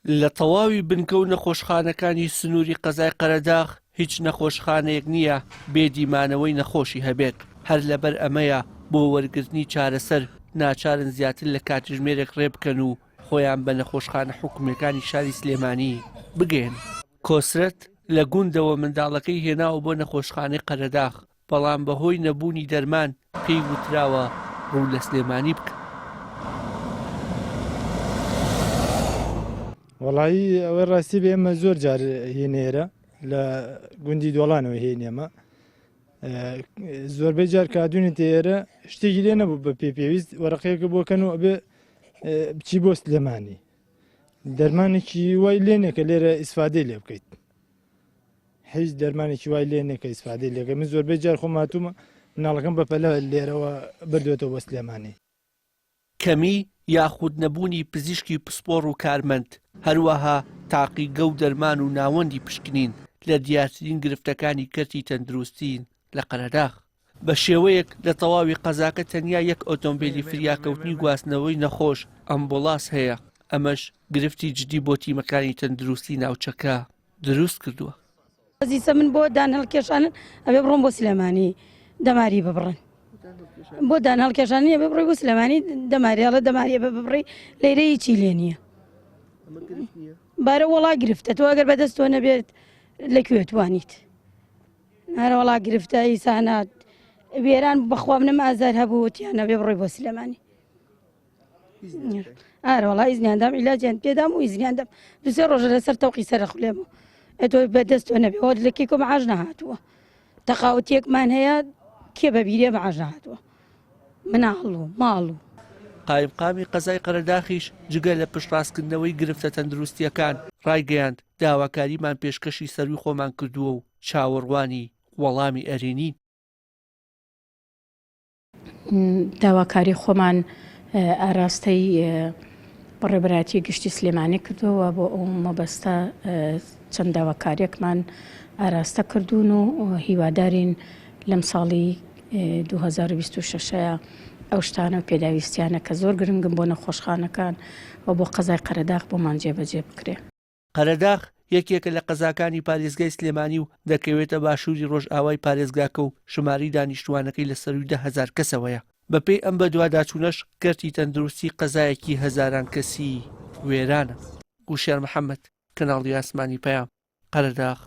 لە تەواوی بنکە و نەخۆشخانەکانی سنووری قەزای قەرەداغ هیچ نەخۆشخانەیەک نییە بێدیمانەوەی نەخۆشی هەبێت. هەر لەبەر ئەمەیە بۆ وەرگرتنی چارەسەر ناچارن زیاتر لە کاتژمێرێک ڕێبکەن و خۆیان بە نەخۆشخانە حکوومەکانی شاری سلێمانی بگەن. کۆسرەت لە گوندەوە منداڵەکەی هێناوە بۆ نەخۆشخانەی قەرەداغ، بەڵام بەهۆی نەبوونی دەرمان پێی وتراوە ڕوو لە سلێمانی بکە. وەڵایی ئەوەی ڕاستی بێ ئێمە زۆر جار هێنێرە لە گوندی دۆڵانەوە هێنێمە زۆربەی جار کادوونی تێرە شتێکی لێ نەبوو بە پێویست وەرەقەیەکە بۆکەن و ئەبێ بچی بۆ سلێمانی دەرمانێکی وای لێنێکە لێرە ئیسفادەی لێ بکەیت هیچ دەرمانێکی وای لێنێکە ئیسفادەی لێکە من زۆربەی جار خۆم هاتوومە مناڵەکەم بەپەلە لێرەوە بردوێتەوە بۆ سلێمانی. کەمی یاخود نەبوونی پزیشکی پسپۆڕ و کارمەند، هەروەها تاقیگە و دەرمان و ناوەندی پشکنین لە دیارترین گرفتەکانی کەرتی تەندروستین لە قەرەداغ. بە شێوەیەک لە تەواوی قەزاکە تەنیا یەک ئۆتۆمبیلی فریاکەوتنی گواستنەوەی نەخۆش ئەمبوڵاس هەیە. ئەمەش گرفتی جدی بۆ تیمەکانی تەندروستی ناوچەکە دروست کردووە. ئەزیزە من بۆ دان هەڵکێشانن ئەبێ بڕۆم بۆ سلێمانی دەماری ببڕن بۆ دان هەڵکێشانی ئەبێ بڕۆی بۆ سلێمانی دەماریاڵە دەماریە بە ببڕی لەیرەی چی لێ نییە بارە وەڵا گرفتە تۆ ئەگەر بەدەست تۆ نەبێت لەکوێ توانیت هەرە وەڵا گرفتە ئیسانات وێران بەخوا منم ئازار هەبووتیان نەبێ بڕۆی بۆ سلێمانی ئارە وەڵا ئیزنیاندام عیلاجیان پێدام و ئیزنیاندام دوسێ ڕۆژە لەسەر تەوقی سەرە خوێمەوە ئەتۆ بەدەست تۆ نەبێ ئەوە لەکێک و مەعاش نەهاتووە تەقاوتێکمان هەیە کێ بەبیرێ مەعاش نەهاتووە مناڵ و ماڵ و قایمقامی قەزای قەرەداغیش جگە لە پشتڕاستکردنەوەی گرفتە تەندروستیەکان ڕایگەیاند داواکاریمان پێشکەشی سەروی خۆمان کردووە و چاوەڕوانی وەڵامی ئەرێنین. داواکاری خۆمان ئاراستەی بەڕێبەتی گشتی سلێمانی کردووە بۆ ئەو مەبەستە چەند داواکاریەکمان ئاراستە کردوون و هیوادارین لەم ساڵی 2026 ئەو شتانە و پێداویستیانە کە زۆر گرنگم بۆ نەخۆشخانەکان و بۆ قەزای قەرەداغ بۆمان جێبەجێ بکرێ. قەرەداغ یەکێکە لە قەزاکانی پارێزگای سلێمانی و دەکەوێتە باشووری ڕۆژئاوای پارێزگاکە و ژماری دانیشتوانەکەی لە سەرووی 10,000 کەسەوەیە. بەپێی ئەم بە دوواداچوونەش کەرتی تەندروستی قەزایەکی هەزاران کەسی وێرانە. گوشیار محەممەد، کەناڵی ئاسمانی پەیام، قەرەداغ.